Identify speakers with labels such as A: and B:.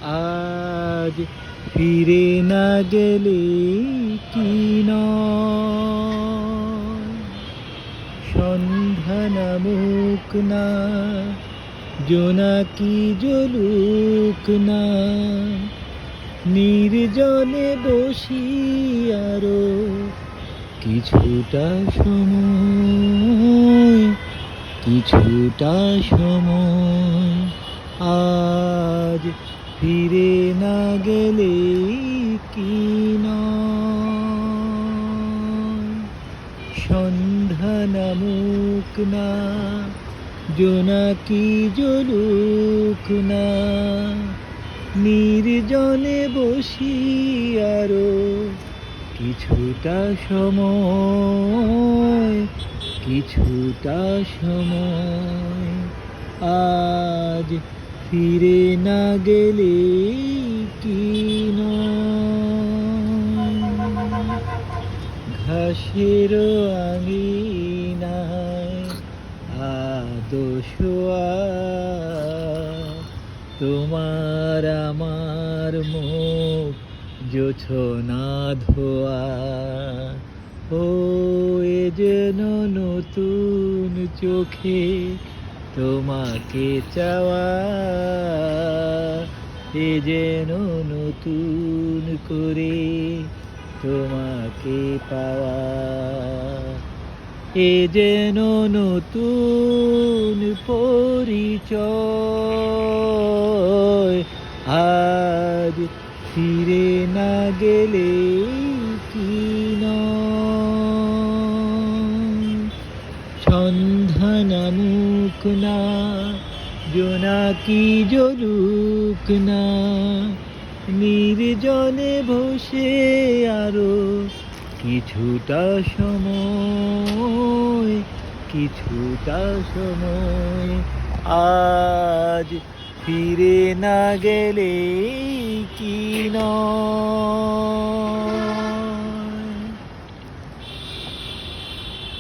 A: আজ ফিরে না গেলে কি নয়, সন্ধ্যা নামুক না, জোনাকি জ্বলুক না, নির্জনে বসি আরো কিছুটা সময়, কিছুটা সময়। আজ ফিরে না গেলে কি নয়, সন্ধ্যা নামুক না, জোনাকি জ্বলুক না, নির্জনে বসি আরো কিছুটা সময়, কিছুটা সময়। আজ ফিরে না গেলে কি নয়, ঘাসের আঙিনায় আদোশোয়া, তোমার আমার মুখ জোছনা ধোয়া। ও এ যেন নতুন চোখে তোমাকে চাওয়া, এ যেন নতুন করে তোমাকে পাওয়া, এ যেন নতুন পরিচয়। আজ ফিরে না গেলে কি নয়, সন্ধ্যা নামুক না, জোনাকি জ্বলুক না, নির্জনে বসে আরো কিছুটা সময়, কিছুটা সময়। আজ ফিরে না গেলে কি নয়।